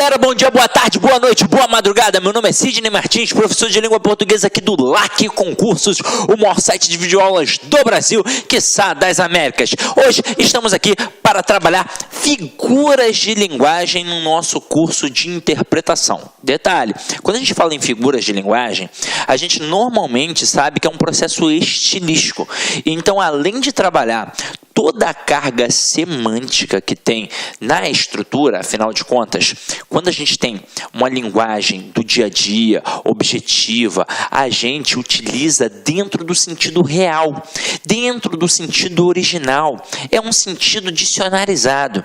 galera, bom dia, boa tarde, boa noite, boa madrugada. Meu nome é Sidney Martins, professor de língua portuguesa aqui do LAC Concursos, o maior site de videoaulas do Brasil, quiçá das Américas. Hoje estamos aqui para trabalhar figuras de linguagem no nosso curso de interpretação. Detalhe, quando a gente fala em figuras de linguagem, a gente normalmente sabe que é um processo estilístico. Então, além de trabalhar toda a carga semântica que tem na estrutura, afinal de contas, quando a gente tem uma linguagem do dia a dia, objetiva, a gente utiliza dentro do sentido real, dentro do sentido original, é um sentido dicionarizado.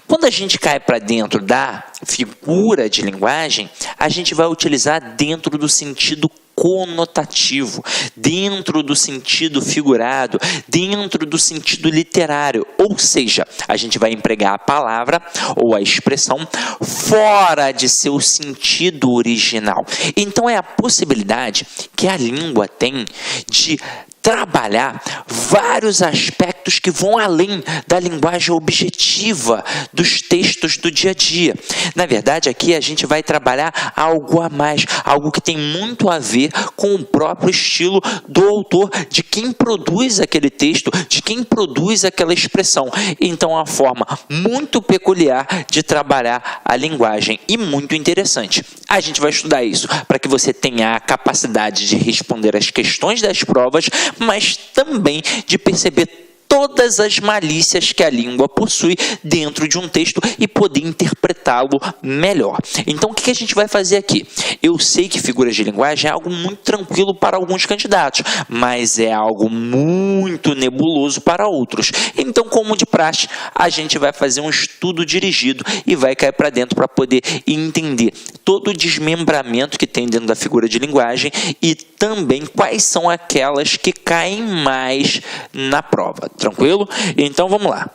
Quando a gente cai para dentro da figura de linguagem, a gente vai utilizar dentro do sentido conotativo, dentro do sentido figurado, dentro do sentido literário, ou seja, a gente vai empregar a palavra ou a expressão fora de seu sentido original. Então é a possibilidade que a língua tem de trabalhar vários aspectos que vão além da linguagem objetiva dos textos do dia a dia. Na verdade, aqui a gente vai trabalhar algo a mais, algo que tem muito a ver com o próprio estilo do autor, de quem produz aquele texto, de quem produz aquela expressão. Então, é uma forma muito peculiar de trabalhar a linguagem e muito interessante. A gente vai estudar isso para que você tenha a capacidade de responder as questões das provas, mas também de perceber todas as malícias que a língua possui dentro de um texto e poder interpretá-lo melhor. Então, o que a gente vai fazer aqui? Eu sei que figuras de linguagem é algo muito tranquilo para alguns candidatos, mas é algo muito nebuloso para outros. Então, como de praxe, a gente vai fazer um estudo dirigido e vai cair para dentro para poder entender todo o desmembramento que tem dentro da figura de linguagem e também quais são aquelas que caem mais na prova. Tranquilo? Então, vamos lá.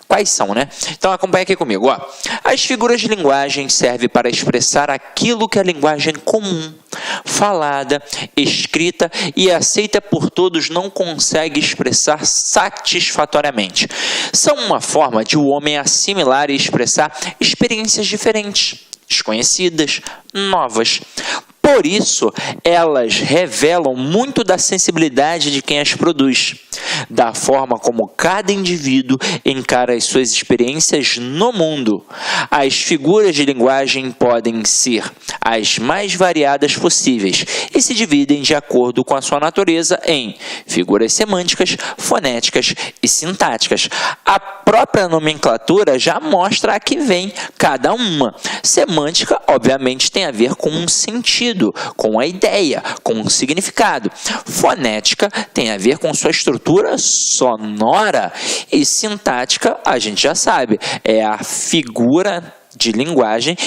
Quais são, né? Então, acompanha aqui comigo. Ó. As figuras de linguagem servem para expressar aquilo que a linguagem comum, falada, escrita e aceita por todos não consegue expressar satisfatoriamente. São uma forma de o homem assimilar e expressar experiências diferentes, desconhecidas, novas. Por isso, elas revelam muito da sensibilidade de quem as produz, da forma como cada indivíduo encara as suas experiências no mundo. As figuras de linguagem podem ser as mais variadas possíveis e se dividem de acordo com a sua natureza em figuras semânticas, fonéticas e sintáticas. A própria nomenclatura já mostra a que vem cada uma. Semântica, obviamente, tem a ver com um sentido, com a ideia, com um significado. Fonética tem a ver com sua estrutura sonora e sintática, a gente já sabe, é a figura de linguagem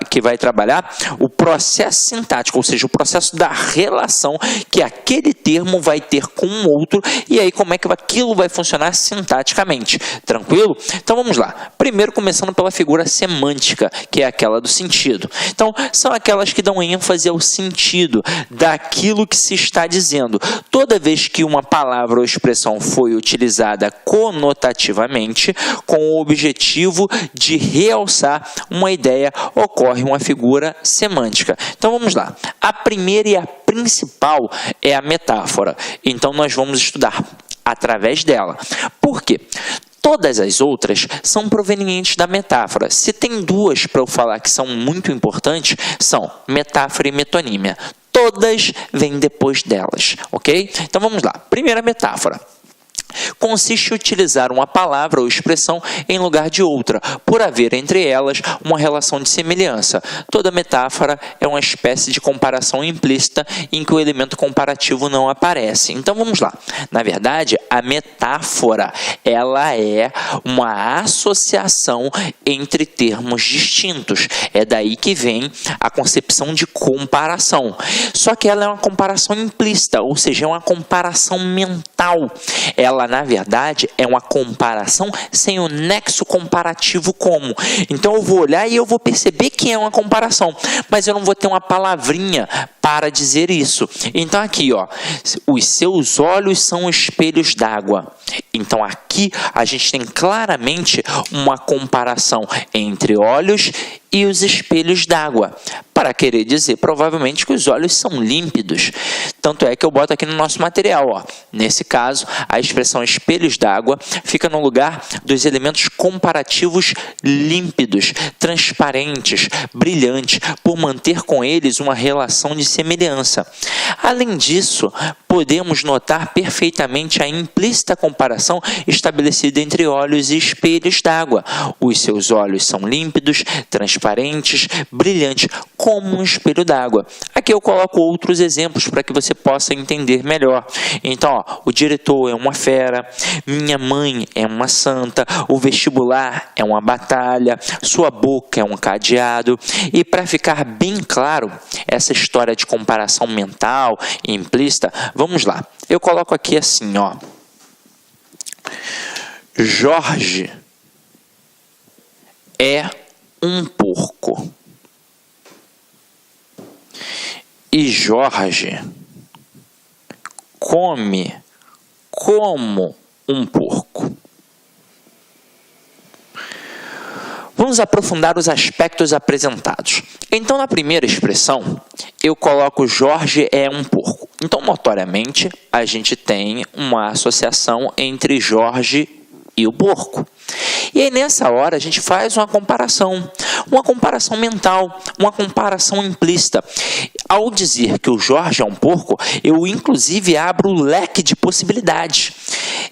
que vai trabalhar o processo sintático, ou seja, o processo da relação que aquele termo vai ter com o outro e aí como é que aquilo vai funcionar sintaticamente. Tranquilo? Então vamos lá. Primeiro começando pela figura semântica, que é aquela do sentido. Então são aquelas que dão ênfase ao sentido daquilo que se está dizendo. Toda vez que uma palavra ou expressão foi utilizada conotativamente com o objetivo de realçar uma ideia, ocorre uma figura semântica. Então vamos lá. A primeira e a principal é a metáfora. Então nós vamos estudar através dela. Por quê? Todas as outras são provenientes da metáfora. Se tem duas para eu falar que são muito importantes, são metáfora e metonímia. Todas vêm depois delas, ok? Então vamos lá. Primeira metáfora. Consiste em utilizar uma palavra ou expressão em lugar de outra, por haver entre elas uma relação de semelhança. Toda metáfora é uma espécie de comparação implícita em que o elemento comparativo não aparece. Então vamos lá. Na verdade, a metáfora ela é uma associação entre termos distintos. É daí que vem a concepção de comparação. Só que ela é uma comparação implícita, ou seja, é uma comparação mental. Ela ela na verdade é uma comparação sem o nexo comparativo como. Então eu vou olhar e eu vou perceber que é uma comparação, mas eu não vou ter uma palavrinha para dizer isso. Então aqui, ó, os seus olhos são espelhos d'água. Então aqui a gente tem claramente uma comparação entre olhos e os espelhos d'água, para querer dizer provavelmente que os olhos são límpidos. Tanto é que eu boto aqui no nosso material, ó. Nesse caso, a expressão espelhos d'água fica no lugar dos elementos comparativos límpidos, transparentes, brilhantes, por manter com eles uma relação de semelhança. Além disso, podemos notar perfeitamente a implícita comparação estabelecida entre olhos e espelhos d'água. Os seus olhos são límpidos, transparentes, brilhantes, como um espelho d'água. Aqui eu coloco outros exemplos para que você possa entender melhor. Então, ó, o diretor é uma fera, minha mãe é uma santa, o vestibular é uma batalha, sua boca é um cadeado. E para ficar bem claro essa história de comparação mental e implícita, vamos lá. Eu coloco aqui assim, ó. Jorge é um porco. E Jorge come como um porco. Vamos aprofundar os aspectos apresentados. Então, na primeira expressão, eu coloco Jorge é um porco. Então, notoriamente, a gente tem uma associação entre Jorge e o porco. E aí, nessa hora, a gente faz uma comparação mental, uma comparação implícita. Ao dizer que o Jorge é um porco, eu, inclusive, abro o leque de possibilidades.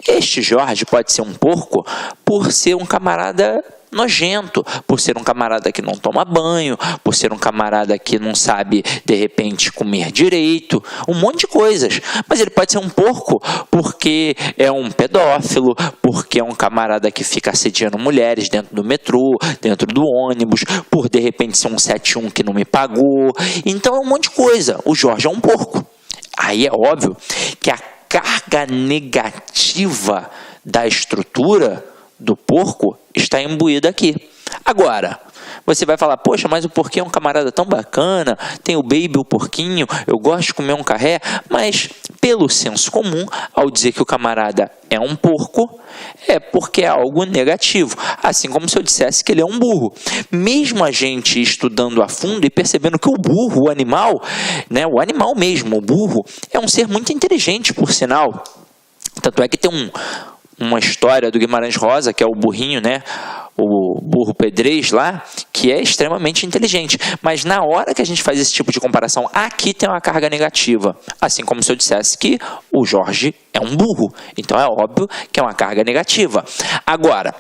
Este Jorge pode ser um porco por ser um camarada nojento, por ser um camarada que não toma banho, por ser um camarada que não sabe, de repente, comer direito, um monte de coisas. Mas ele pode ser um porco porque é um pedófilo, porque é um camarada que fica assediando mulheres dentro do metrô, dentro do ônibus, por, de repente, ser um 71 que não me pagou. Então, é um monte de coisa. O Jorge é um porco. Aí é óbvio que a carga negativa da estrutura do porco está imbuída aqui. Agora, você vai falar, poxa, mas o porquinho é um camarada tão bacana, tem o baby, o porquinho, eu gosto de comer um carré, mas pelo senso comum, ao dizer que o camarada é um porco, é porque é algo negativo. Assim como se eu dissesse que ele é um burro. Mesmo a gente estudando a fundo e percebendo que o burro, o animal, né, o animal mesmo, o burro, é um ser muito inteligente, por sinal. Tanto é que tem uma história do Guimarães Rosa, que é o burrinho, né? O burro pedrez lá, que é extremamente inteligente. Mas na hora que a gente faz esse tipo de comparação, aqui tem uma carga negativa. Assim como se eu dissesse que o Jorge é um burro. Então é óbvio que é uma carga negativa. Agora,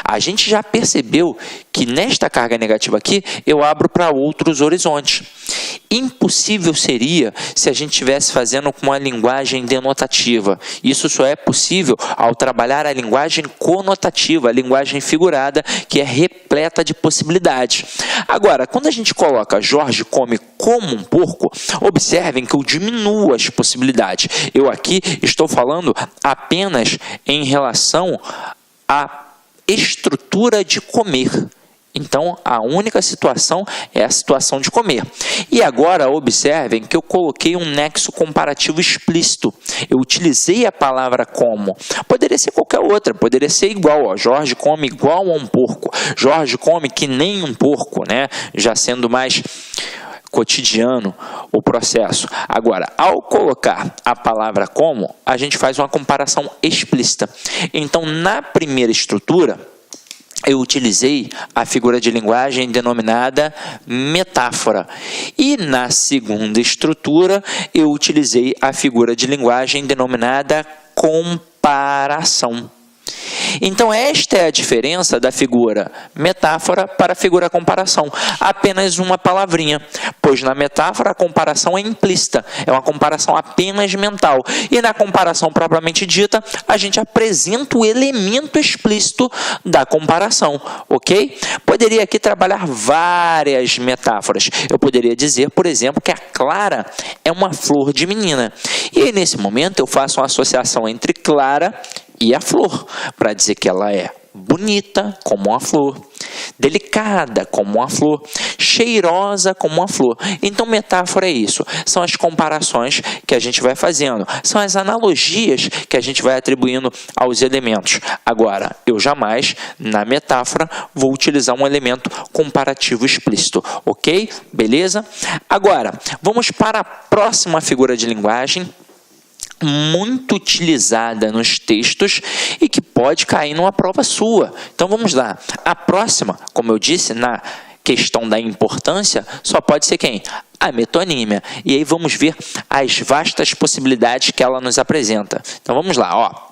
a gente já percebeu que nesta carga negativa aqui, eu abro para outros horizontes. Impossível seria se a gente estivesse fazendo com uma linguagem denotativa. Isso só é possível ao trabalhar a linguagem conotativa, a linguagem figurada, que é repleta de possibilidades. Agora, quando a gente coloca Jorge come como um porco, observem que eu diminuo as possibilidades. Eu aqui estou falando apenas em relação à estrutura de comer. Então, a única situação é a situação de comer. E agora, observem que eu coloquei um nexo comparativo explícito. Eu utilizei a palavra como. Poderia ser qualquer outra, poderia ser igual. Ó. Jorge come igual a um porco. Jorge come que nem um porco, né? Já sendo mais cotidiano o processo. Agora, ao colocar a palavra como, a gente faz uma comparação explícita. Então, na primeira estrutura, eu utilizei a figura de linguagem denominada metáfora. E na segunda estrutura, eu utilizei a figura de linguagem denominada comparação. Então, esta é a diferença da figura metáfora para a figura comparação. Apenas uma palavrinha, pois na metáfora a comparação é implícita, é uma comparação apenas mental. E na comparação propriamente dita, a gente apresenta o elemento explícito da comparação, ok? Poderia aqui trabalhar várias metáforas. Eu poderia dizer, por exemplo, que a Clara é uma flor de menina. E aí, nesse momento, eu faço uma associação entre Clara e a flor, para dizer que ela é bonita como uma flor, delicada como uma flor, cheirosa como uma flor. Então, metáfora é isso. São as comparações que a gente vai fazendo. São as analogias que a gente vai atribuindo aos elementos. Agora, eu jamais, na metáfora, vou utilizar um elemento comparativo explícito. Ok? Beleza? Agora, vamos para a próxima figura de linguagem, muito utilizada nos textos e que pode cair numa prova sua. Então vamos lá. A próxima, como eu disse, na questão da importância, só pode ser quem? A metonímia. E aí vamos ver as vastas possibilidades que ela nos apresenta. Então vamos lá, ó.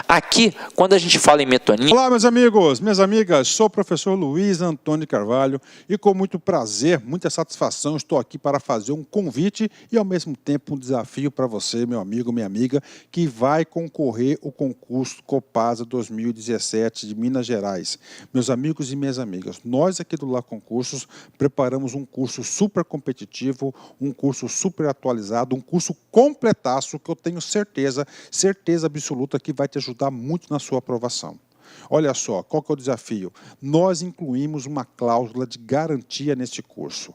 Aqui, quando a gente fala em metonímia... Olá, meus amigos, minhas amigas, sou o professor Luiz Antônio Carvalho e com muito prazer, muita satisfação, estou aqui para fazer um convite e ao mesmo tempo um desafio para você, meu amigo, minha amiga, que vai concorrer ao concurso Copasa 2017 de Minas Gerais. Meus amigos e minhas amigas, nós aqui do Lá Concursos preparamos um curso super competitivo, um curso super atualizado, um curso completaço que eu tenho certeza absoluta que vai te ajudar muito na sua aprovação. Olha só, qual que é o desafio? Nós incluímos uma cláusula de garantia neste curso.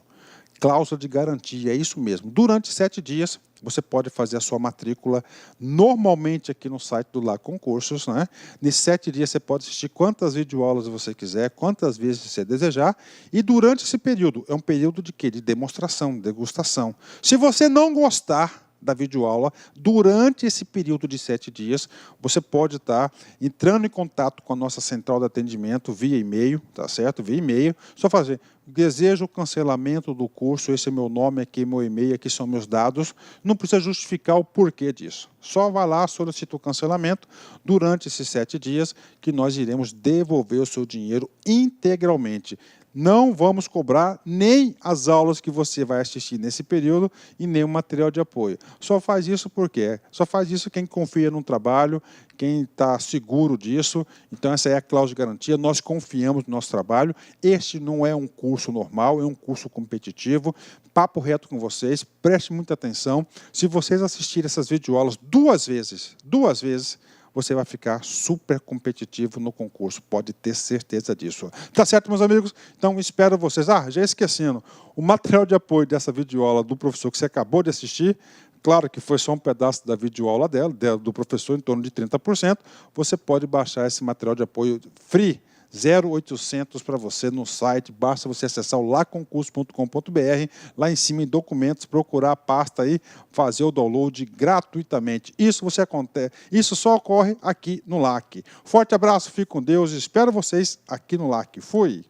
Cláusula de garantia, é isso mesmo. Durante 7 dias, você pode fazer a sua matrícula normalmente aqui no site do Lá Concursos, né? Nesses 7 dias você pode assistir quantas videoaulas você quiser, quantas vezes você desejar. E durante esse período, é um período de quê? De demonstração, degustação. Se você não gostar da videoaula, durante esse período de 7 dias, você pode estar entrando em contato com a nossa central de atendimento via e-mail, tá certo? Via e-mail, só fazer, desejo o cancelamento do curso, esse é meu nome, aqui é meu e-mail, aqui são meus dados, não precisa justificar o porquê disso. Só vai lá, solicita o cancelamento durante esses 7 dias, que nós iremos devolver o seu dinheiro integralmente. Não vamos cobrar nem as aulas que você vai assistir nesse período e nem o material de apoio. Só faz isso por quê? Só faz isso quem confia no trabalho, quem está seguro disso. Então essa é a cláusula de garantia, nós confiamos no nosso trabalho. Este não é um curso normal, é um curso competitivo. Papo reto com vocês, preste muita atenção. Se vocês assistirem essas videoaulas 2 vezes, você vai ficar super competitivo no concurso, pode ter certeza disso. Tá certo, meus amigos? Então, espero vocês. Já esquecendo, o material de apoio dessa videoaula do professor que você acabou de assistir, claro que foi só um pedaço da videoaula do professor, em torno de 30%, você pode baixar esse material de apoio free, 0800 para você no site, basta você acessar o laconcurso.com.br, lá em cima em documentos, procurar a pasta aí, fazer o download gratuitamente. Isso só ocorre aqui no LAC. Forte abraço, fique com Deus, espero vocês aqui no LAC. Fui!